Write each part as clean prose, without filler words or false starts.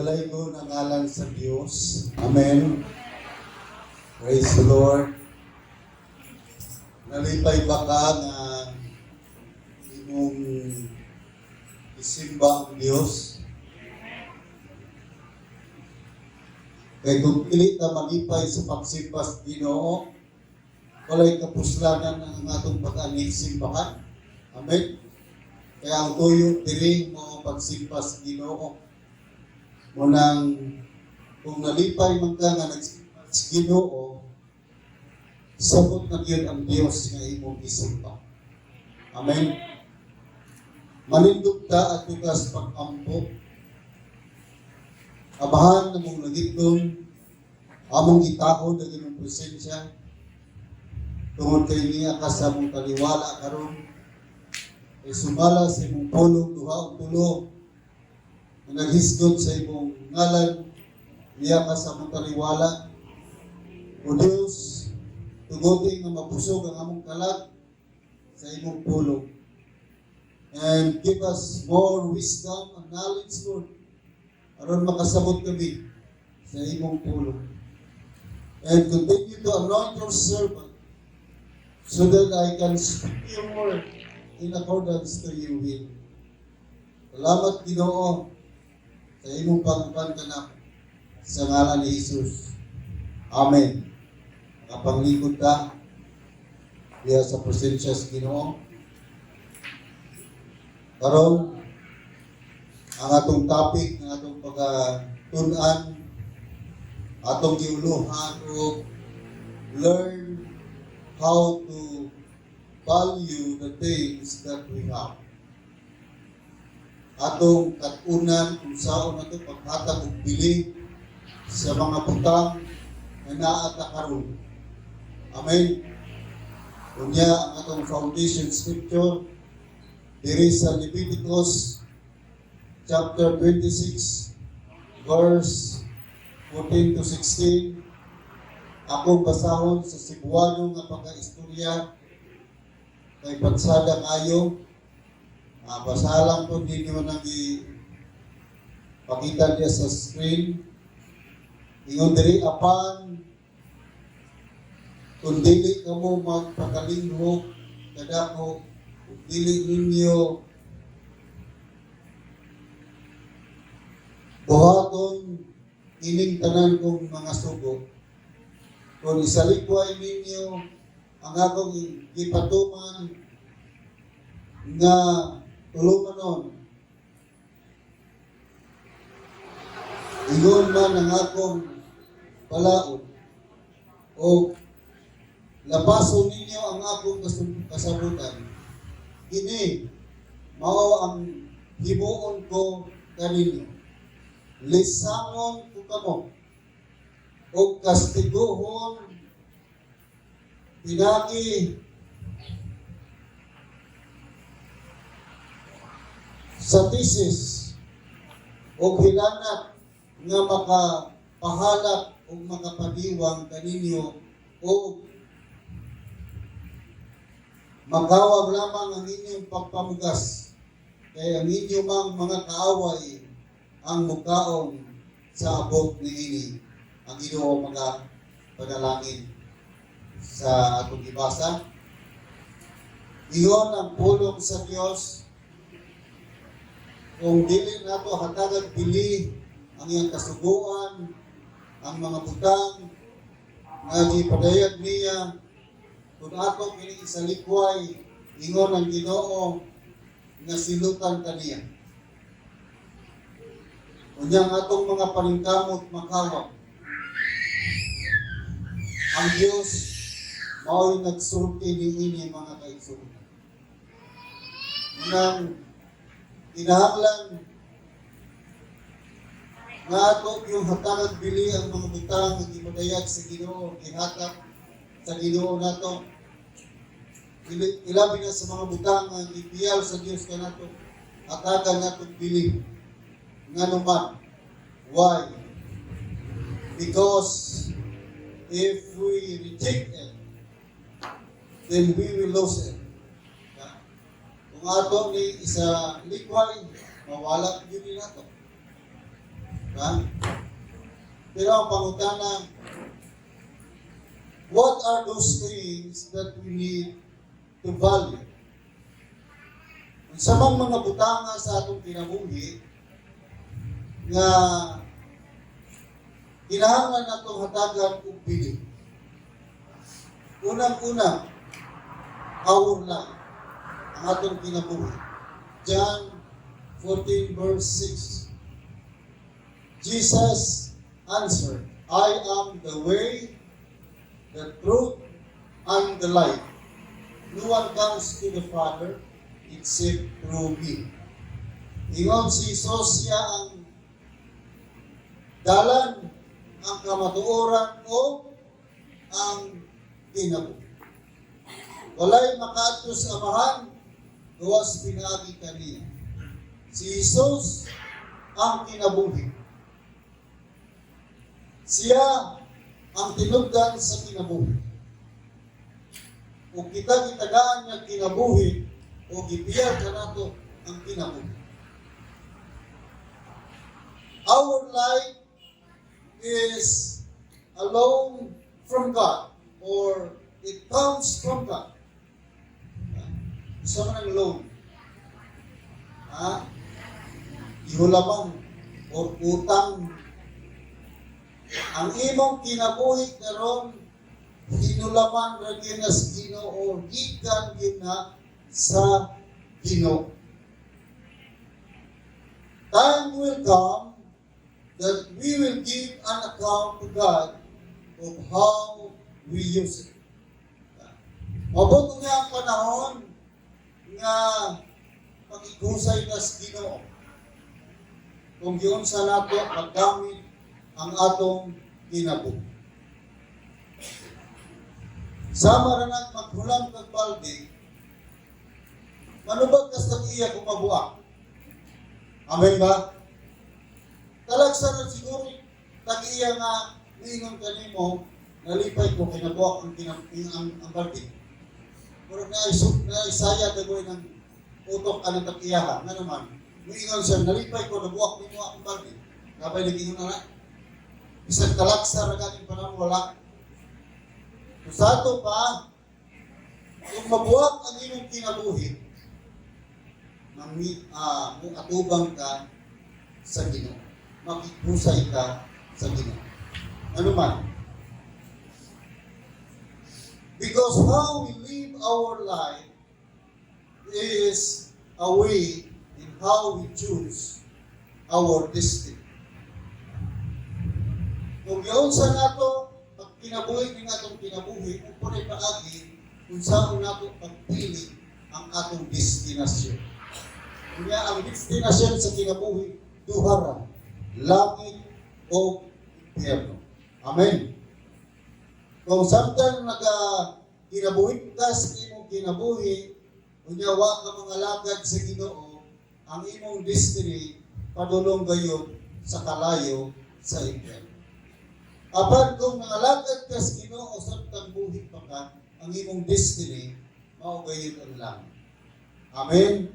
Balay ko ng ngalan sa Diyos. Amen. Praise the Lord. Nalipay ba ka na imong isimba ang Diyos? Kaya kung pili ka malipay sa pagsimpas Ginoo, walay kapuslanan ang atong pag-anisimbahan. Amen. Kaya ang tuyo diri mo pagsimpas Ginoo. Munang kung nalipay man ka nga nagsimpas Ginoo, sabot na yun ang Diyos nga imong isimba. Amen. Malindog ta at tugas pag-ampo. Abahan na mong nagitong, among itahod ang inyong presensya, tungod kay niya ka sa mong kaliwala karon, ay sumala sa imong pulong, duha o tulo, na naghisgot sa imong ngalan, niya ka sa mong kaliwala. O Diyos, tugutin na mapusog ang among kalat sa imong pulong. And give us more wisdom and knowledge, Lord, aron makasabot kami sa imong pulong. And continue to anoint your servant so that I can speak your word in accordance to your will. Salamat, Ginoo, sa imong pagpantanak sa ngalan ni Jesus. Amen. Nakapanglingkod ka diya sa presensya sa Ginoo. Karon ang atong topic, ang atong pagtun-an, atong giuluhan o learn how to value the things that we have. Atong katunan kung saan nato paghatag og bili sa mga butang na naata karon. Amen. Unya ang atong foundation scripture diri sa Leviticus chapter 26, verse 14 to 16. Ako basahon sa Cebuano nga pagka-istorya kay pagsada kayo. Basahan lang po ninyo nang ipakita niya sa screen. Ingon diri apan kung dili ka mo magpakalinghok kadako, kung dili ninyo buhaton ining tanan kong mga sugo. Kung isalikway ninyo ang akong gipatuman nga tulumanon, ingon man ang akong palaod, o labason ninyo ang akong kasabutan, ini mao ang himuon ko kaninyo. Lisangon ko kamo o kastiguhon pinagi sa thesis o hilanat nga makapahalak o makapadiwang kaninyo o magawag lamang ang inyong pagpamugas kaya ang inyong mga kaaway ang mukhaon sa abot ni ini ang Ginoo mga panalangin sa atong gibasa. Iyon ang pulong sa Dios. Kung dili nato hatagan pili ang iyang kasuguan, ang mga butang nga gipadayag niya, kung ato kini isalikway, ingon ang Ginoo nga silutan kaniya. Unyang atong mga paningkamot makawag. Ang Diyos mao'y nagsulti niini mga kaigsunan. Unang kinahanglan nga ato yung hatagan bili ang mga butang nga gipadayag sa Ginoo, gihatag sa Ginoo nato. Ilabi na sa mga butang nga gipiyal sa Dios kanato, hatagan nato bili. Nga naman. Why? Because if we reject it, then we will lose it. Kung ato ni isa likway, mawala yun nato. Diba? Pero ang pangutana, what are those things that we need to value? Sa mga butanga sa atong kinabuhi, nga kinahanglan natong hatagan og pili. Unang-una, our life, ang atong kinabuhi. John 14 verse 6. Jesus answered, I am the way, the truth, and the life. No one comes to the Father except through me. Ingon si Jesus siya ang dalan, ang kamatuoran o ang kinabuhi. Walay makaadto sa Amahan, gawas pinaagi kaniya. Si Jesus ang kinabuhi. Siya ang tinugdan sa kinabuhi. O kita gitagaan niya kinabuhi, o gibiyar ka nato ang kinabuhi. Our life is alone from God, or it comes from God. Isa man ang loan. Ihulaman o utang. Ang imong kinabuhi karon hinulaman ra gyud sa Ginoo o gikan gyud na sa Ginoo. Time will come that we will give an account to God of how we use it. Mabot nga ang panahon nga pag-igusay ka sa Ginoo. Kung yun sa nato paggamit ang atong kinabuhi. Sama ra nang maghulam kag balde, manubag kas tag-iya kung mabuak. Amen ba? Talagsa na siguro tag-iya nga niingon kanimo, nalipay ko kinabuak ang balde. Pero na-isaya dagoy ng utok ang tag-iya. Nga naman, niingon siya, nalipay ko, nabuak nimo ang balde. Kapay nag-ingon na. Isang talaksa na galing panahon wala. Kung sa ito pa, kung mabuhat ang inyong kinabuhi, atubang ka sa Ginoo. Makipusay ka sa Ginoo. Ano man? Because how we live our life is a way in how we choose our destiny. Kung yun sa nato, pag kinabuhi ng atong kinabuhi, kung punay paagi, kung saan nato pagpili ang atong destinasyon. Kaya ang destinasyon sa kinabuhi, duhara, langit o impyerno. Amen. Kung samtang kinabuhi ka sa imong kinabuhi, unyawa ka mga lagad sa Ginoo, ang imong destiny, padulong gayon sa kalayo sa impyerno. Apan kung nangalagad ka sa Ginoo samtang buhi pa ka, ang imong destiny, maugayon ang langit. Amen?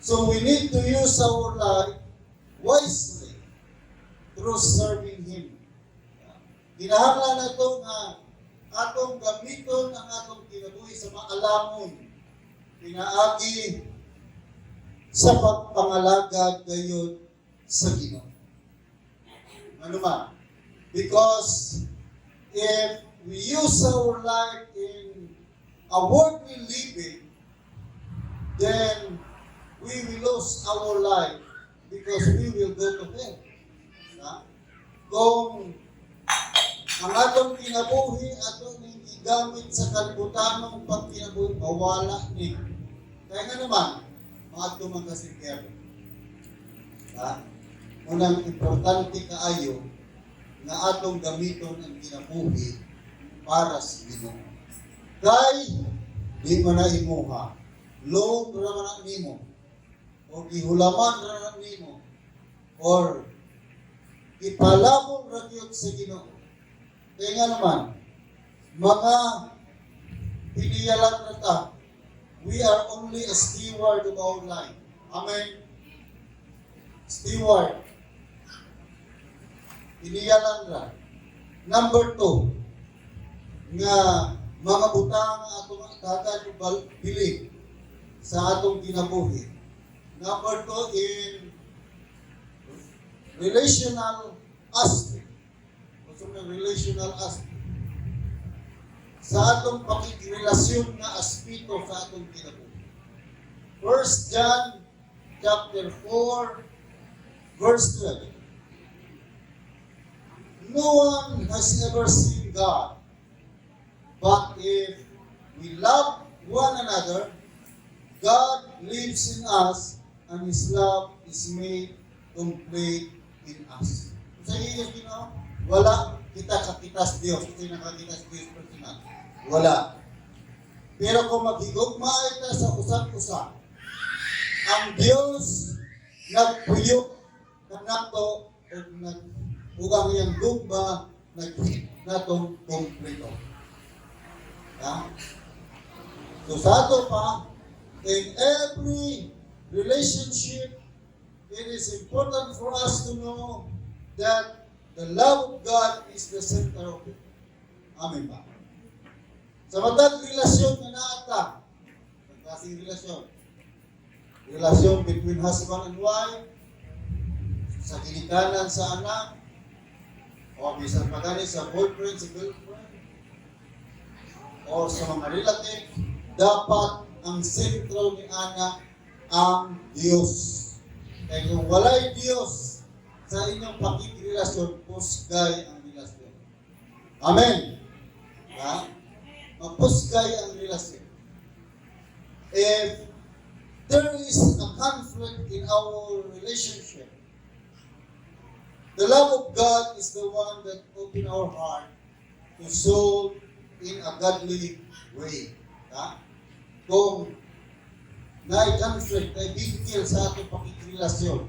So we need to use our life wisely through serving Him. Kinahanglan na ito nga atong gamiton ang atong kinabuhi sa maalamon, pinaagi sa pagpangalagad gayon sa Ginoo. Ano man? Because if we use our life in a worldly living, then we will lose our life because we will go to hell. Kung ang atong kinabuhi, atong igamit sa kalibutanong pagkinabuhi, mawala ni. Kaya nga naman, mga atong kasingkero. Unang importante kaayo, na atong gamiton ang kinabuhi para sa Ginoo. Kay di man na imuha, loan ra man nimo, o gihulaman ra nimo, or ipalabong ra gyud sa Ginoo. Kaya nga naman, mga piniyalan na ta, we are only a steward of our life. Amen? Steward. iniyalan ra. Number 2, nga mga butang atong dagan bili sa atong kinabuhi. Number 2, in relational aspect. Gusto mo relational aspect. Sa atong pakikrelasyon nga aspeto sa atong kinabuhi. 1 John chapter 4, verse 12. No one has ever seen God, but if we love one another, God lives in us, and His love is made complete in us. Sa iyo, wala kita kakitas Diyos. Kasi nakakitas Diyos personal. Wala. Pero kung maghigugma ito sa usap-usap, ang Diyos nagpuyok na nato o ang iyang gugma natong kompleto. Yeah? So sa ato pa, in every relationship, it is important for us to know that the love of God is the center of it. Amen ba? Sa matag relasyon na naata, ang klaseng relasyon, relasyon between husband and wife, sa kinikanan sa anak, o bisan pa gani sa boyfriend, sa girlfriend, o sa mga relative, dapat ang sentro ni anak ang Diyos. Kaya kung walay Diyos sa inyong pakikrelasyon, pusgay ang relasyon. Amen? Ha? Mapusgay ang relasyon. If there is a conflict in our relationship, the love of God is the one that opens our heart to solve in a godly way. Ha? Kung na-conflict, na-bigil sa ating pakikrelasyon,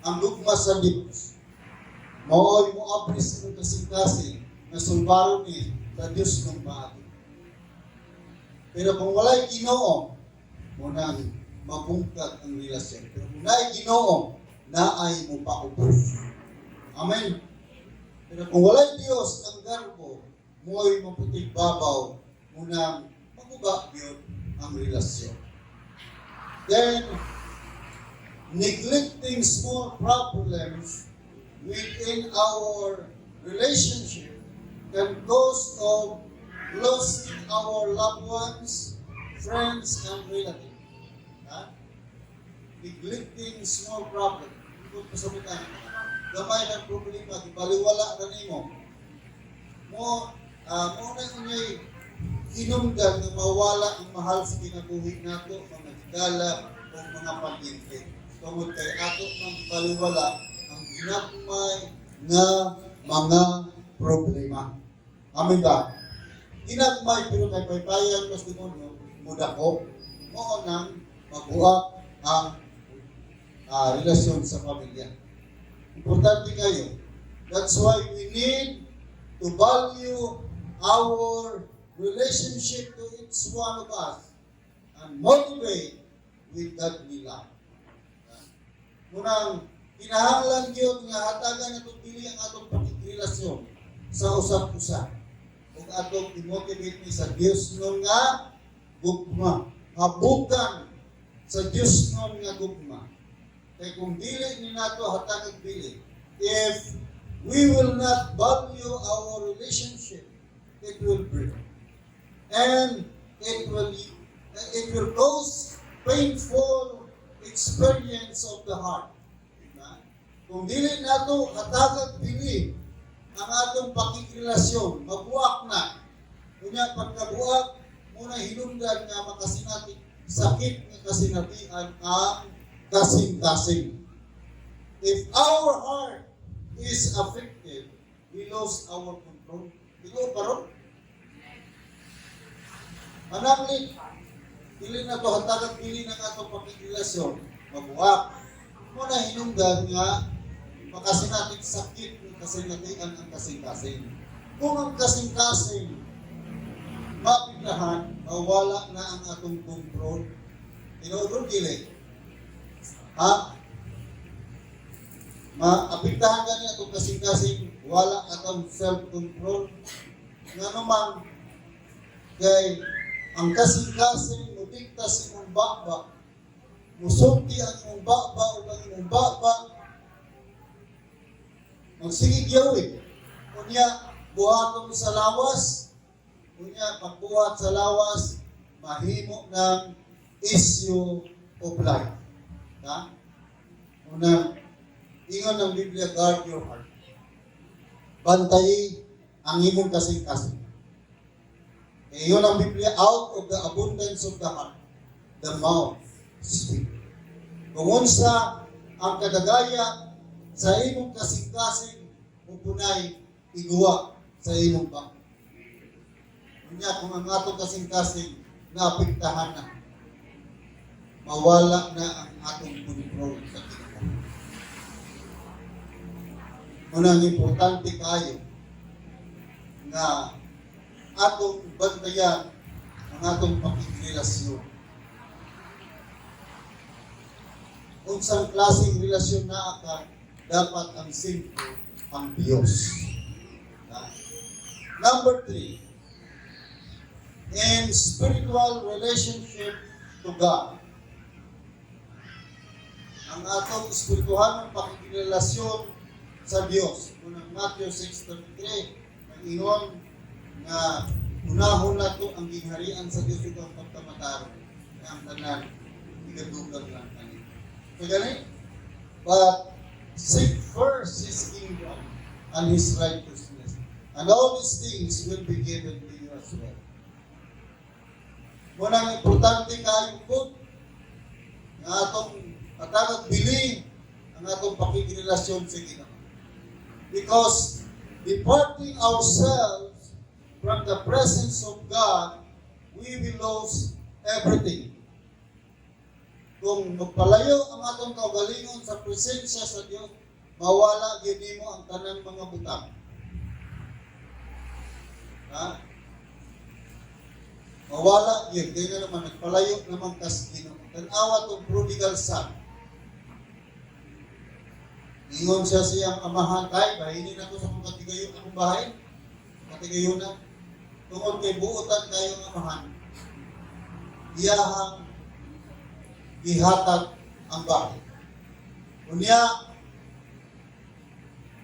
ang lugma sa Diyos, mao'y mo apres ng kasing-kasing na sulbaro ni sa Diyos ng maaari. Pero kung wala'y Ginoo, munang mabungkag ang relasyon. Pero kung na'y Ginoo, naay mo paubos. Amen. Pero kung wala'y Diyos, ang garbo, mo'y maputing babaw, munang maguba yun ang relasyon. Then, neglecting small problems within our relationship can cause of losing our loved ones, friends, and relatives. Neglecting small problems. Kung pasabitan, gamay ng problema, baliwala na nimo. Mo na inyay hinungdan na mawala ang mahal sa kinabuhi nato, mga higala o mga pagyente. Tungod kay ato ng baliwala ang ginagmay nga mga problema. Amin ba? Ginagmay pero kay paypayan mas demonyo, mudako, mo nang mabuhat ang relasyon sa pamilya. Importante kayo. That's why we need to value our relationship to each one of us and motivate with godly love. Munang kinahanglan yun nga hatagan atong pili ang atong pakikrelasyon sa usap-usap. Ug atong i-motivate ni sa Dios nun nga gugma. Habukan sa Dios nun nga gugma. Kaya kung dili ni nato hatagan pili, if we will not value our relationship, it will break. And it will cause painful experience of the heart. Kung dili nato hatagan pili ang atong pakikrelasyon, mabuak na. Kunya pagkabuak, muna hinungdan nga makasinati, sakit nga kasinatian ang kasing-kasing. If our heart is affected, we lose our control. Ito karon. Mananglit, dili na to hatagan pili ng atong pakikrelasyon, mabuak. Muna hinungdan nga makasinating sakit ng kasinatian ang kasing-kasing. Kung ang kasing-kasing mapiglahan, mawala na ang atong control. Tinuod dili. Maapektahan ka niya itong kasing-kasing wala atong self-control. Nga naman, kay ang kasing-kasing mutikta sa imong baba, musulti ang imong baba o ang imong baba, magsigig yawin. Kunya, buhaton sa lawas, kunya, pagbuhat sa lawas, mahimo ng issue of life. Ha? Unang, ingon ng Biblia, guard your heart. Bantayi ang imong kasing-kasing. E yun ang Biblia, out of the abundance of the heart, the mouth speak. Kung unsa ang kadagaya sa imong kasing-kasing, upunay iguwa sa imong bang. Kunya, kung ang atong kasing-kasing naapektahan na, mawala na ang atong control sa kinabuhi. Unang importante kayo na atong bantayan ang atong pakikrelasyon. Unsang klaseng relasyon na ka, dapat ang simple ang Diyos. Number 3, in spiritual relationship to God. Ang atong espirituhanong pakikrelasyon sa Diyos. Unang Matthew 6:33, nag-ingon na unahon na to ang gingharian sa Diyos ito ang pagkamataro na ang tanan igadugang lang kanina. So ganit, but seek first His kingdom and His righteousness, and all these things will be given to you as well. Munang importante kayo po na atong atagag bili ang atong pakikrelasyon sa Ginoo. Because departing ourselves from the presence of God, we will lose everything. Kung magpalayo ang atong kaugalingon sa presensya sa Diyos, mawala yun mo ang tanang mga butang. Ha? Mawala yun. Kaya nga naman, nagpalayo naman kas Ginoo. Tanawa itong prodigal son. Ingon siya siyang amahan, kay bahinin ako sa mga katigayon akong bahay. Katigayon na. Tungod kay buotan kayo ang amahan. Iyahang ihatag ang bahay. Unya,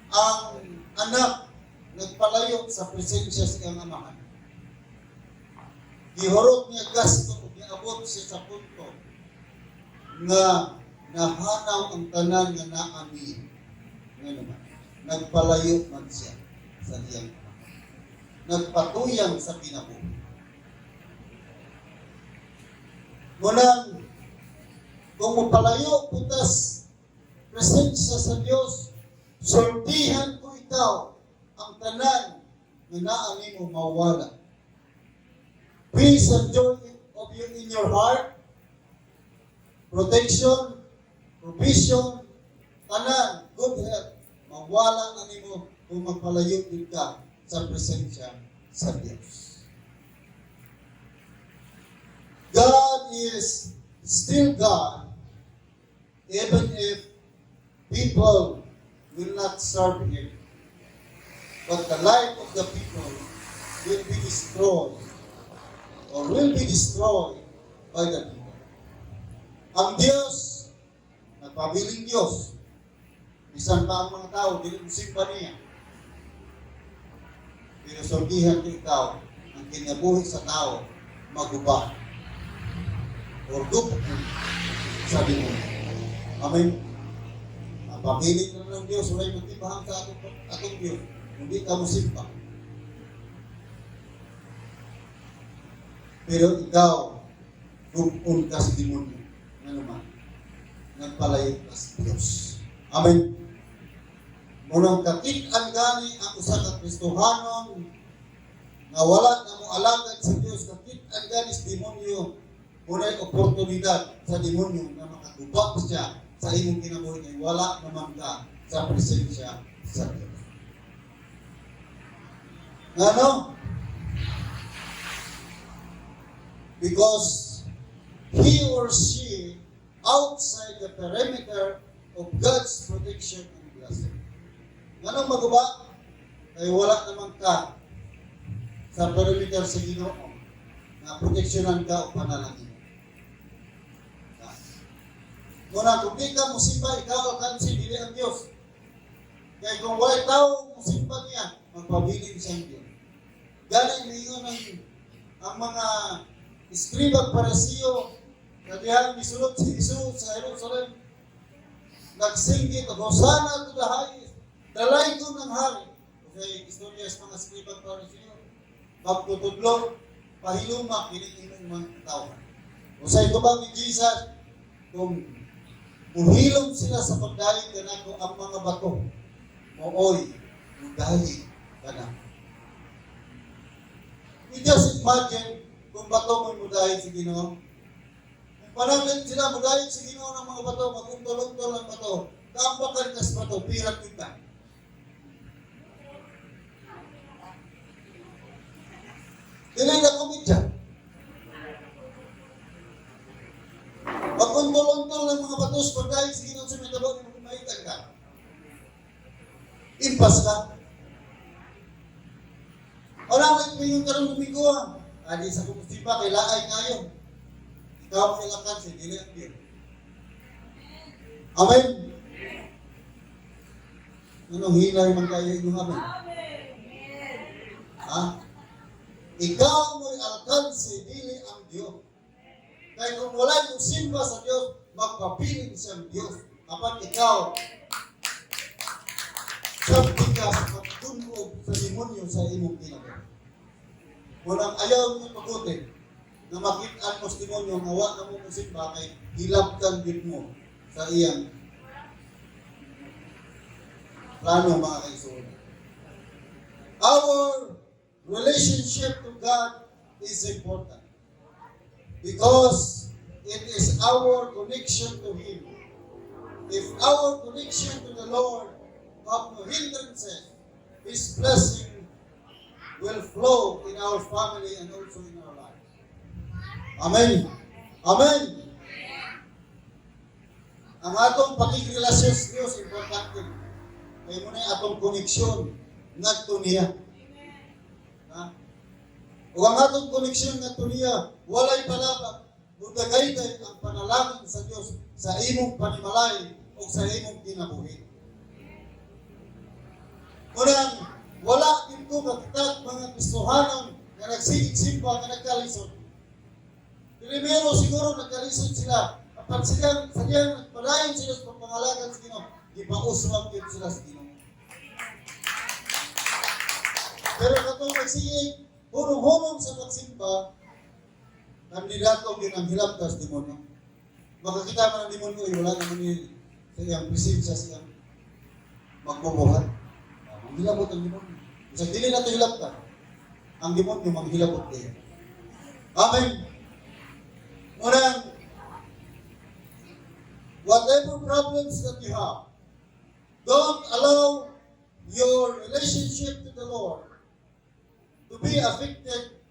ang anak nagpalayo sa presensya sa iyang amahan. Gihurot niya gasto, giabot siya sa punto na nahanaw ang tanan nga naami. Nga naman, nagpalayo man siya sa iyang amahan. Nagpatuyang sa kinabuhi. Munang, kung mapalayo putas presensya sa Diyos, sortihan ko ikaw ang tanan na naami mo mawala. Peace and joy of you in your heart, protection, provision, tanan, good health, mawala na nimo kung magpalayo din ka sa presensya sa Diyos. God is still God, even if people will not serve Him. But the life of the people will be destroyed or will be destroyed by the people. Ang Diyos, nagpabiling Diyos, bisan pa ang mga tao, dili mo simpa niya. Pero sorgihan ko ikaw, ang kinabuhi sa tao, maguba. Or dupok sa Diyos. Amen. Ang pabiling na ng Diyos, wala'y magtibahan sa atong Diyos. Hindi ka mo simpa. Pero ikaw, dupon ka sa demonyo. Ano man, nagpalayo ka sa Diyos. Amen. Munang kakit-an gani ang usa ka Kristohanon na wala na mo alagad sa Diyos, kakit-an gani sa demonyo, muna'y oportunidad sa demonyo na makatubak siya sa imong kinabuhi kay wala naman ka sa presensya sa Diyos. Ano? Because he or she outside the perimeter of God's protection and blessing. Anong maguba? ay wala naman ka sa perimeter sa Ginoo na proteksyonan ka o panalangin. Muna, kung di ka musimba, ikaw alkansi, dili ang Diyos. Kaya kung wala tao musimba niya, magpabilin siyang Diyos. Galing niyon ang mga eskribang parasiyo na dihang misulot si Jesus sa Jerusalem, nagsinggit, Hosanna to the highest, dalay ko ng hari. Kasi istorya sa mga eskribang parasiyo, magtutudlo, pahiluma, kinikinig mga tao. O sa ito bang ni Jesus, kung muhilom sila sa pagdahig ka na kung ang mga bato, mooy, mudahig ka na. You just imagine kung bato mo mudahig sa Ginoo. Kung panagin sila mudahig sa Ginoo ng mga bato, mag-untol-untol ang bato, kaambakan ka sa bato, pirat kita. Dili na komedya. Pag-untol-untol ng mga batos, pagdahig sa Ginoo sa may tabok, kumaitan ka. Impas ka. Wala ka yung karong lumiguan. Adi sa kumustipa, kay laay ngayon. Ikaw ang kailangan sa dili ang Diyos. Amen? Anong hinay man kayo inyong amen? Ha? Ikaw mo'y alkansi, dili ang Diyos. Kaya kung wala yung simba sa Diyos, magpapiling siyang Diyos. Kapag ikaw, sabi ka sa pagtunog sa demonyo sa imong ginagawa. Walang ayaw mo pagutin na makita mo sa demonyo, mawa na mo kung simba, kay hilabtan din mo sa iyang plano mga kaisunan. Our relationship to God is important because it is our connection to Him. If our connection to the Lord have no hindrances, His blessing will flow in our family and also in our lives. Amen. Amen. Ang atong pakikirelasyon sa Diyos, importante. Kaya mo na yung atong koneksyon ngadto niya. O ang atong koneksyon ngadto niya, walay palabak, budagay-day ang panalangin sa Diyos sa imong panimalay o sa imong kinabuhi. Unang, wala din ko kakitag mga Kristohanon na nagsigit-simba na nagkalisod. Primero siguro nagkalisod sila. Kapag silang nagpadayon sila sa pangalagan sa Ginoo, ipauswag din sila sa Ginoo. Pero katong nagsigit, hunong-hunong sa pagsimba, kandidato din ang hilabtas demonyo. Makakita man ang demonyo, wala naman yun sa iyang presensya siyang magbubuhat. Manghilabot ang demonyo. Sa dili na ito hilabtan, ang demonyo manghilabot din. Amen. Unang, whatever problems that you have, don't allow your relationship to the Lord to be affected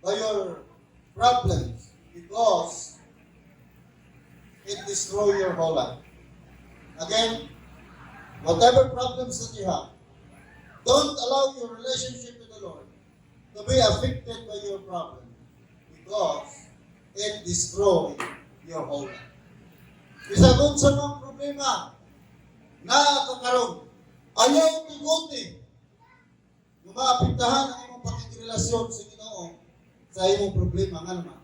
by your problems because it destroys your whole life. Again, whatever problems that you have, don't allow your relationship to the Lord to be affected by your problem because it destroys your whole life. Bisagon sa mga problema na kakaroon, ayaw tiguti na maapektahan ang imong pakikirelasyon sa Ginoo sa imong problema nga naman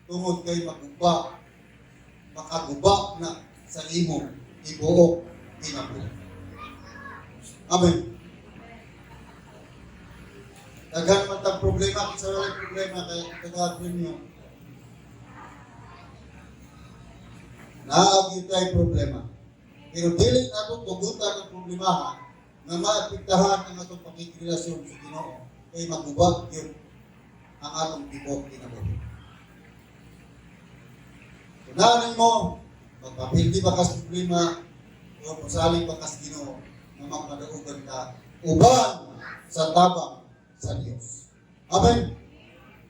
tungod kay makaguba na sa imong ibuok kinabuhi. Amen. Daghan man tang problema, kisa wala problema kay tagaan niyo. Naagi tayo problema. Pero dili nato tugutan ang problema nga maapektahan ang atong pakikirelasyon sa Ginoo kay magubag yun ang atong tibok kinabuhi. Tunanin mo, magpapildi ba ka sa problema o masaling ba ka sa Ginoo na magmadaugan ka uban sa tabang sa Diyos. Amen.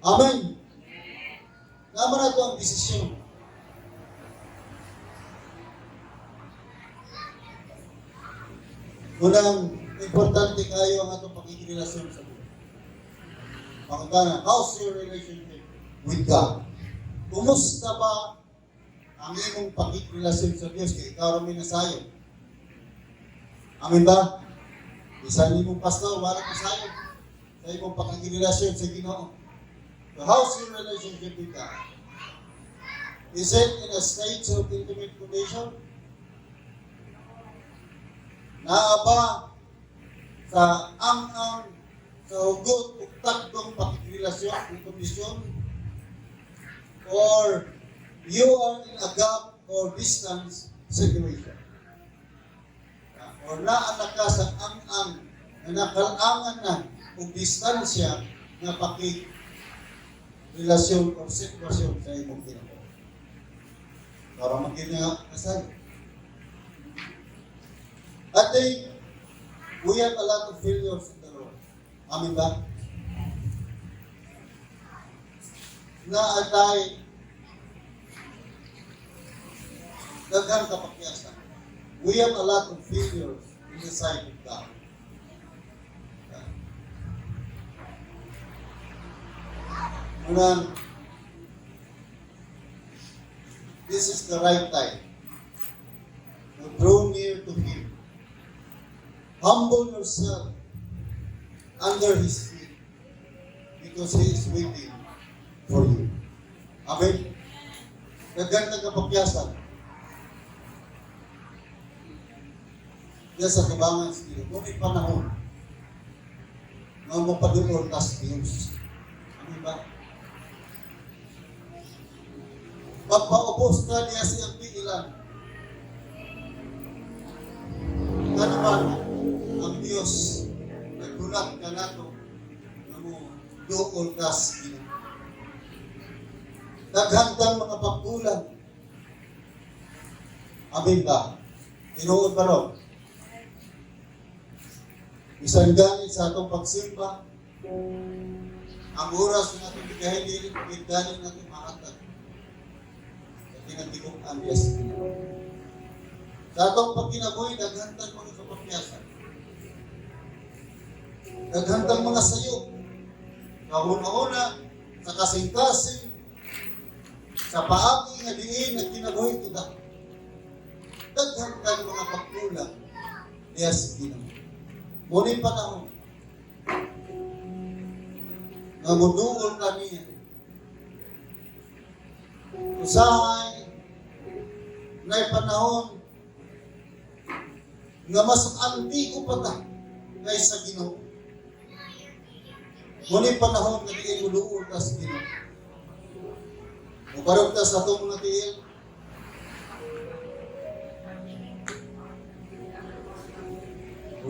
Amen. Naman na ito ang desisyon. Unang, importante kayo ang atong pakikirelasyon sa Diyos. Pakagana, how's your relationship with God? Kumusta ba ang imong pakikirelasyon sa Diyos? Kaya ikaw rin nasayo. Amin ba? Isang imong pastor, wala nasayo sa imong pakikirelasyon sa Ginoo. So how's your relationship with God? Is it in a state of intimate condition? Naaba sa ang sa hugot o takdong pakikirelasyon, kondisyon, or you are in a gap or distance situation. Or naanak ka sa ang na nakalangan na o distansya na pakirelasyon o sitwasyon sa imong Ginoo. Para maging kasal. At we have a lot of failures in the Lord. Amin ba? Na atay daghang kapakyasan. We have a lot of failures in the sight of God. Unang, this is the right time to draw near to Him. Humble yourself under His feet because He is waiting for you. Amen? Naganda kapakyasan. Diyan sa kabangan sa Diyos. Kung may panahon na mapaduol ka sa Diyos. Amen ba? Pagpaubos ka niya siyang piilan. Ano man ang Diyos nagbulat ka na ito na mo dool ka sa Diyos. Naghandang mga pagkulang. Amin ba? Tinuod ba ron? Isang ganit sa atong pagsimba, ang oras na itong bigahin din, ganit na itong mahatag. Sa tinatigong ang Diyos. Sa atong pagkinabuhi, naghantang mga kapakyasan. Naghantang mga sayo. Kahuna-una, sa kasing-kasing, sa paagi nga diin na kinabuhi kita. Naghantang mga pagkulang. Yes, Ginoo. Ngunit panahon na muduol ka niya. Usahay na panahon na mas antigo pa ta kaysa Ginoo. Ngunit panahon na di muduol ka sa Ginoo. Mubarog ka sa itong mga tiil.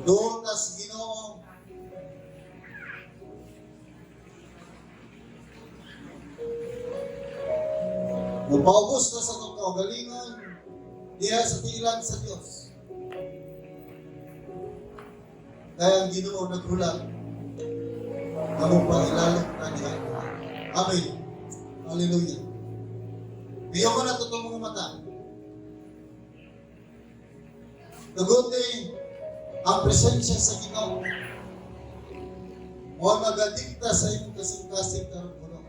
Doon na sa Ginoo. Mapaubos na sa itong kaugalingan diya sa tiilan sa Diyos. Kaya ang Ginoo naghulat na mong pangilalim na niya. Amen. Hallelujah. Biyong ko na ito mga mata. Naguti ang presensya sa Ginoo o magadikta sa iyong kasing-kasing karugulo.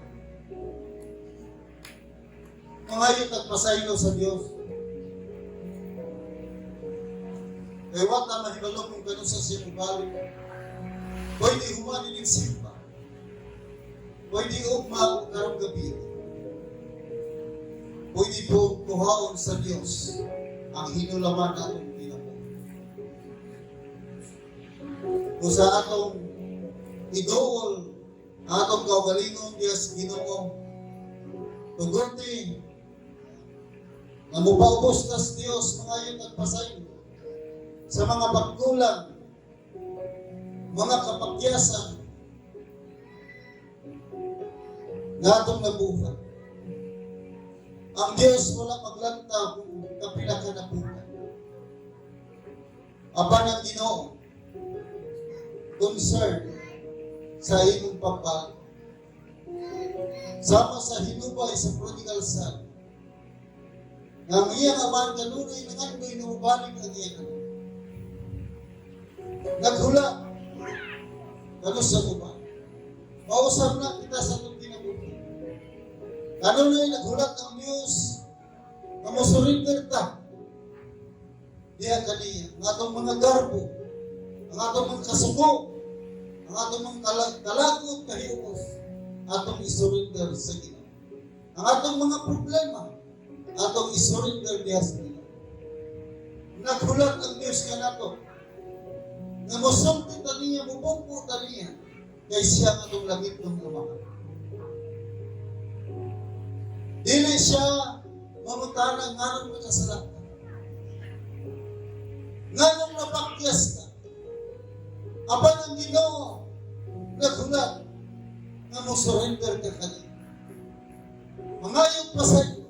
Mangayot at pasaylo sa Diyos. Kaya wag na mahibalo kung gano'n sa siyang balik. Pwede humanin yung simba. Pwede ugma o karong gabi. Pwede po kuhaon sa Diyos ang hinulaman natin. Kung sa atong idool, atong kaugalingon, Diyos Ginoo, tugunti, na mupaubos ka sa Diyos, mga yun at pasayo, sa mga pagkulang, mga kapakyasan, na atong nabuhat. Ang Diyos wala maglantaw kung kapila ka nabuhat. Apan ang Ginoo, concern sa imong pagbago. Sama sa hinubay sa prodigal son. Nga iyang aman kanunay nangandoy na mabalik ang iyang. naghula. Ano sa uba? Mausap na kita sa itong kinabuhi. Ano na yung naghulat ng news na musurinder ta? Diya kaniya, ang atong mga garbo, ang atong mga kasuko, ang atong mga talagod kahiupos, atong isurrender sa Ginoo. Ang atong mga problema, atong isurrender diya sa Ginoo. Naghulat ang news ka nato, nga musulti taniya, mubugpo taniya, kay siya ang atong langit ng amahan. Dili siya mamutana nga nang makasalak ka. Nga nang napakyas ka. Apan ang Ginoo naghulat nga mo surrender ka kanina. Mangayog pa sa iyo.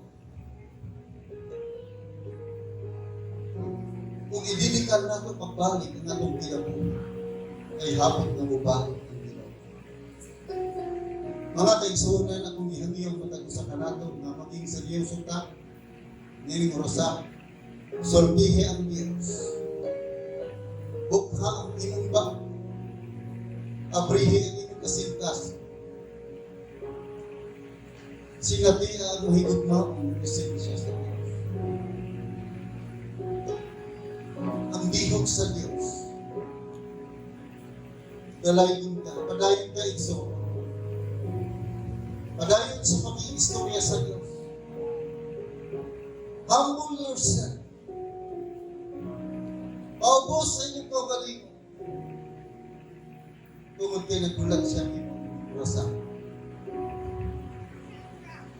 Kung idilikan na ito, pagbalik ang atong kinabuhi, ay hapit na mubalik ang Ginoo. Mga kaigsunan na kung ihangiyong matag sa kanato na maging seryoso ta, niling rosa, solbihe ang Diyos. Bukha ang imong ba, abrihe ang imong kasintas. Sinatia ang mahigugma ang presensya sa Diyos. Ang dihog sa Diyos. Dalayon ka, padayon ka igsoon. Padayon sa pag-iistorya sa Diyos. Humble yourself. Paubos sa inyong kagalingon. Tungod kayo nagbulat siya ng rasa.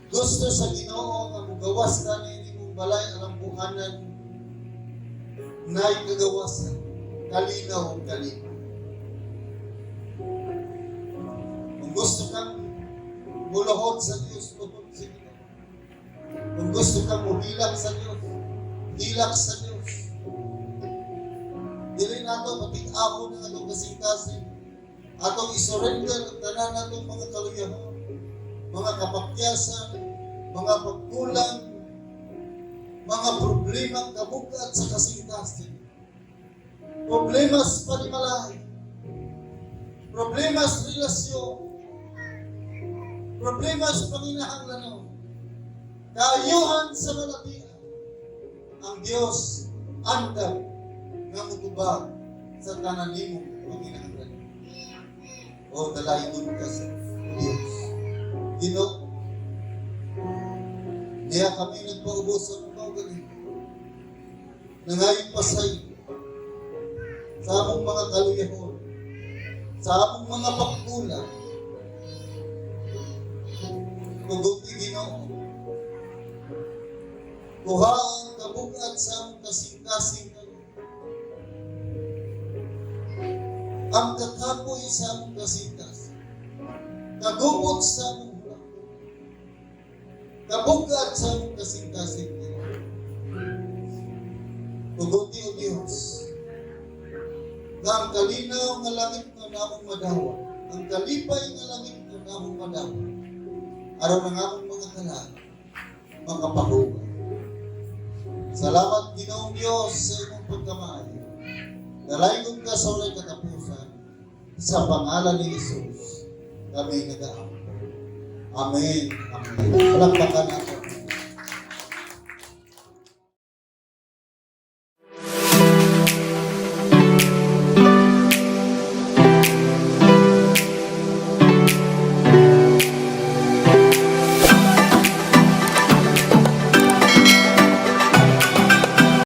Gusto sa Ginoo nga mugawas na ni mong balay alang buhanan na ikagawasan, kalinaw ang kalinaw. Kung gusto kang muluhod sa Diyos, luhod sa Ginoo. Kung gusto kang muhilak sa Diyos, hilak sa Diyos. Dili nato matig-ako ng atong kasing-kasing, atong isurrender ang tanan natong mga kaluyahon, mga kapakyasan, mga pagkulang, mga problema kabugat sa kasing-kasing. Problema sa panimalahi, problema sa relasyon, problema sa panginahanglanon, kaayuhan sa malatian. Ang Diyos andam nga mutubag sa tanan nimo panginahanglanon. O dalayon ka sa Diyos. Ginoo, niya kami nagpaubos sa mga galing. Nangayon pa sa iyo, sa among mga kaluyahon, sa among mga pagkulang, tuguti Ginoo, kuha ang kabugat sa among kasing-kasing kayo. Ang kakapoy sa among kasing-kasing, kagubot sa among hulang, kabugat sa among kasing-kasing kayo. Tuguti o Diyos, na ang kalinaw nga langit na namong madawa, ang kalipay nga langit na namong madawa, araw na nga mong mga talaan, makapahuga. Salamat Ginoong Diyos sa imong pagkamaayo. Dalaygon ka sa walay katapusan, sa pangalan ni Jesus, kami nag-aampo. Amen. Amen. Palakpakan natin.